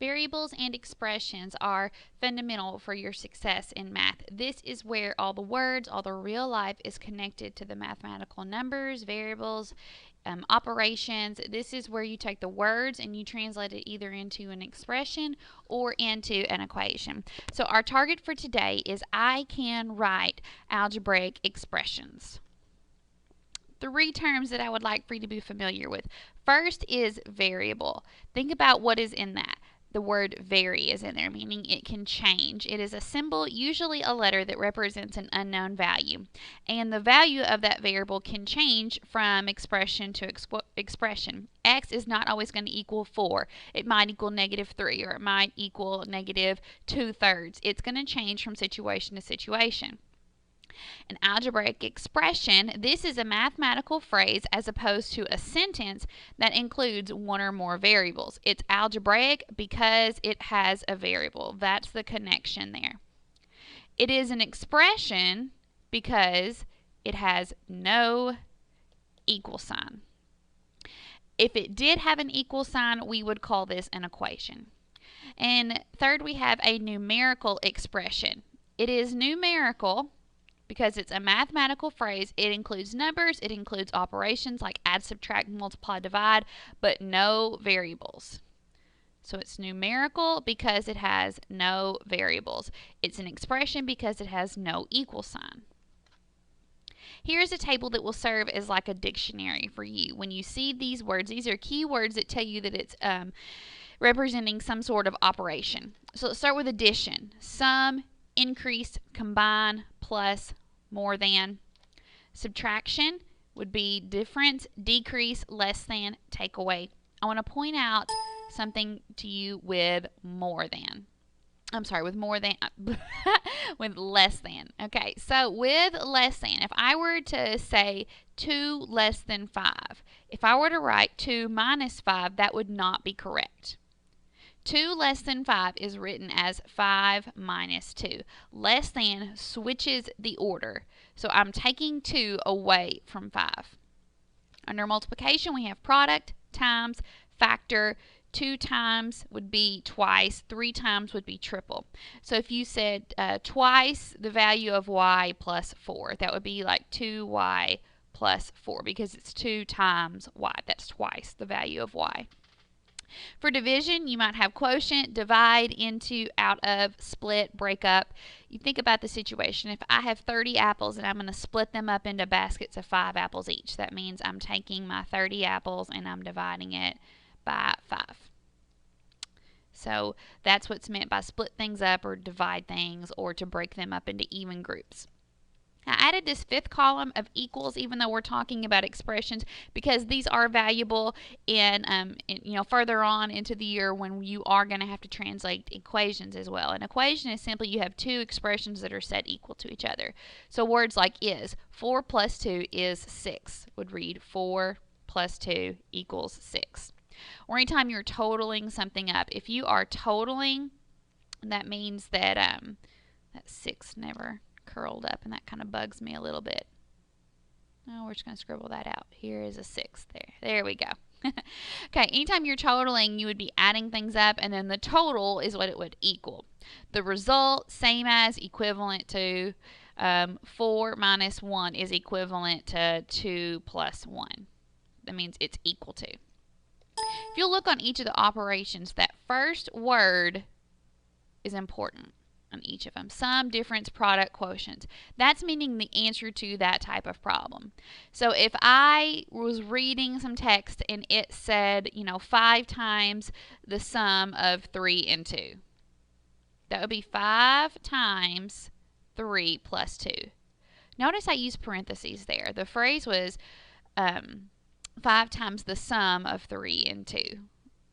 Variables and expressions are fundamental for your success in math. This is where all the words, all the real life is connected to the mathematical numbers, variables, operations. This is where you take the words and you translate it either into an expression or into an equation. So our target for today is I can write algebraic expressions. 3 terms that I would like for you to be familiar with. First is variable. Think about what is in that. The word vary is in there, meaning it can change. It is a symbol, usually a letter, that represents an unknown value. And the value of that variable can change from expression to expression. X is not always going to equal 4. It might equal -3, or it might equal -2/3. It's going to change from situation to situation. An algebraic expression, this is a mathematical phrase as opposed to a sentence that includes one or more variables. It's algebraic because it has a variable. That's the connection there. It is an expression because it has no equal sign. If it did have an equal sign, we would call this an equation. And third, we have a numerical expression. It is numerical because it's a mathematical phrase. It includes numbers, it includes operations like add, subtract, multiply, divide, but no variables. So it's numerical because it has no variables. It's an expression because it has no equal sign. Here's a table that will serve as like a dictionary for you. When you see these words, these are key words that tell you that it's representing some sort of operation. So let's start with addition. Sum, increase, combine, plus, more than. Subtraction would be difference, decrease, less than, take away. I want to point out something to you with more than. I'm sorry, with more than, with less than. Okay, so with less than, if I were to say 2 less than 5, if I were to write 2 minus 5, that would not be correct. 2 less than 5 is written as 5 minus 2. Less than switches the order. So I'm taking 2 away from 5. Under multiplication, we have product, times, factor. 2 times would be twice. 3 times would be triple. So if you said twice the value of y plus 4, that would be like 2y plus 4 because it's 2 times y. That's twice the value of y. For division, you might have quotient, divide, into, out of, split, break up. You think about the situation. If I have 30 apples and I'm going to split them up into baskets of 5 apples each, that means I'm taking my 30 apples and I'm dividing it by 5. So that's what's meant by split things up or divide things or to break them up into even groups. I added this 5th column of equals, even though we're talking about expressions, because these are valuable in further on into the year when you are going to have to translate equations as well. An equation is simply you have 2 expressions that are set equal to each other. So words like is, 4 plus 2 is 6, would read 4 plus 2 equals 6. Or anytime you're totaling something up, if you are totaling, that means that that 6 never curled up, and that kind of bugs me a little bit. Oh, we're just going to scribble that out. Here is a 6 there. There we go. Okay, anytime you're totaling, you would be adding things up, and then the total is what it would equal. The result, same as, equivalent to, 4 minus 1 is equivalent to 2 plus 1. That means it's equal to. If you look on each of the operations, that first word is important on each of them. Sum, difference, product, quotient. That's meaning the answer to that type of problem. So if I was reading some text and it said, 5 times the sum of 3 and 2, that would be 5 times 3 plus 2. Notice I used parentheses there. The phrase was 5 times the sum of 3 and 2.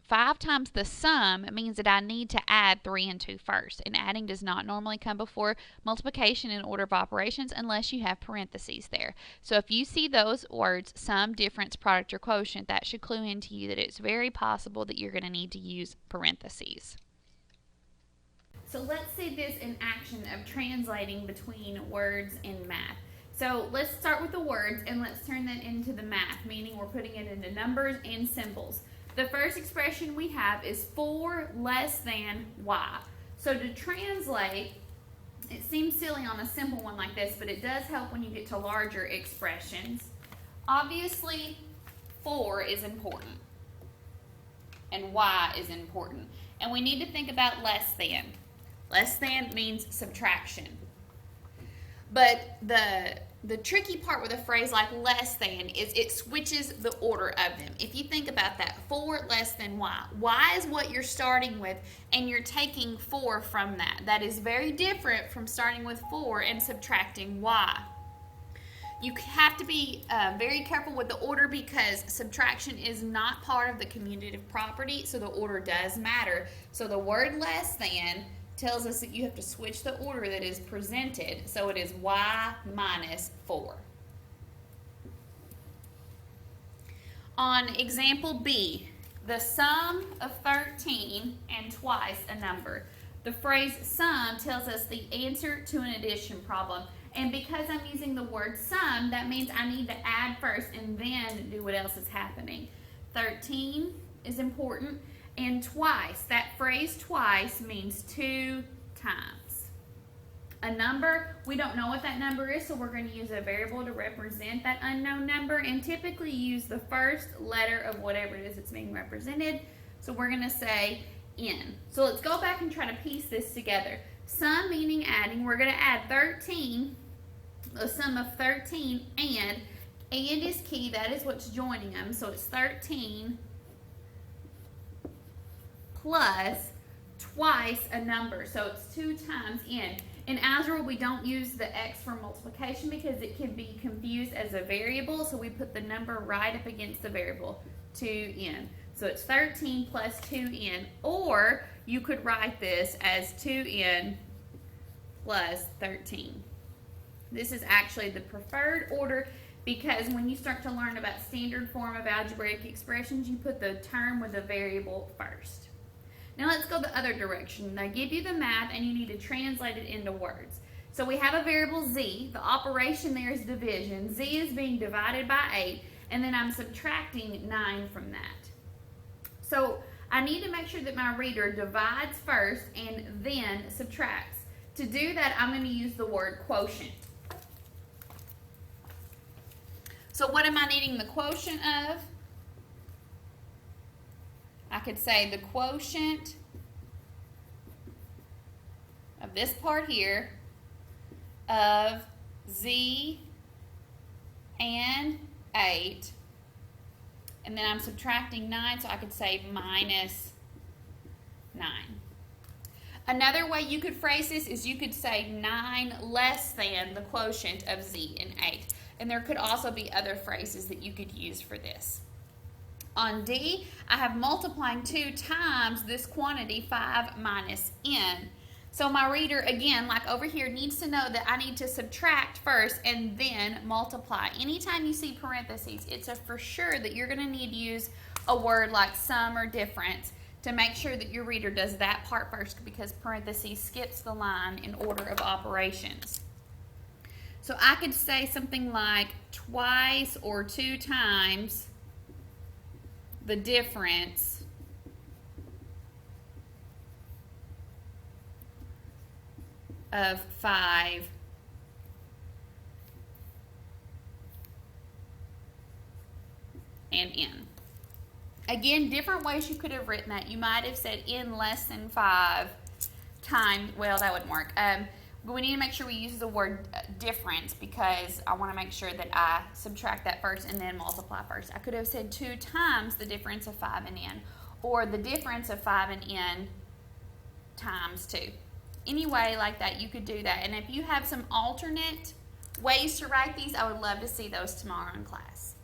5 times the sum means that I need to add 3 and 2 first, and adding does not normally come before multiplication in order of operations unless you have parentheses there. So if you see those words, sum, difference, product, or quotient, that should clue into you that it's very possible that you're going to need to use parentheses. So let's see this in action of translating between words and math. So let's start with the words and let's turn that into the math, meaning we're putting it into numbers and symbols. The first expression we have is 4 less than y. So to translate, it seems silly on a simple one like this, but it does help when you get to larger expressions. Obviously, 4 is important, and y is important. And we need to think about less than. Less than means subtraction. But the tricky part with a phrase like less than is it switches the order of them. If you think about that, 4 less than y. Y is what you're starting with, and you're taking 4 from that. That is very different from starting with 4 and subtracting y. You have to be very careful with the order because subtraction is not part of the commutative property, so the order does matter. So the word less than tells us that you have to switch the order that is presented, so it is y minus 4. On example B, the sum of 13 and twice a number. The phrase sum tells us the answer to an addition problem. And because I'm using the word sum, that means I need to add first and then do what else is happening. 13 is important. And twice, that phrase twice means 2 times. A number, we don't know what that number is, so we're going to use a variable to represent that unknown number and typically use the first letter of whatever it is that's being represented. So we're going to say n. So let's go back and try to piece this together. Sum meaning adding, we're going to add 13, the sum of 13, and is key, that is what's joining them, so it's 13 plus twice a number, so it's 2 times n. In algebra, we don't use the x for multiplication because it can be confused as a variable, so we put the number right up against the variable, 2n. So it's 13 plus 2n, or you could write this as 2n plus 13. This is actually the preferred order because when you start to learn about standard form of algebraic expressions, you put the term with the variable first. Now let's go the other direction. They give you the math and you need to translate it into words. So we have a variable z. The operation there is division. Z is being divided by 8, and then I'm subtracting 9 from that. So I need to make sure that my reader divides first and then subtracts. To do that, I'm going to use the word quotient. So what am I needing the quotient of? I could say the quotient of this part here of z and 8, and then I'm subtracting 9, so I could say minus 9. Another way you could phrase this is you could say 9 less than the quotient of z and 8. And there could also be other phrases that you could use for this. On D, I have multiplying 2 times this quantity, 5 minus n. So my reader, again, like over here, needs to know that I need to subtract first and then multiply. Anytime you see parentheses, it's a for sure that you're going to need to use a word like sum or difference to make sure that your reader does that part first because parentheses skips the line in order of operations. So I could say something like twice or 2 times the difference of 5 and n. Again, different ways you could have written that. You might have said n less than 5 times, well, that wouldn't work. But we need to make sure we use the word difference because I want to make sure that I subtract that first and then multiply first. I could have said 2 times the difference of 5 and n, or the difference of 5 and n times 2. Any way like that, you could do that. And if you have some alternate ways to write these, I would love to see those tomorrow in class.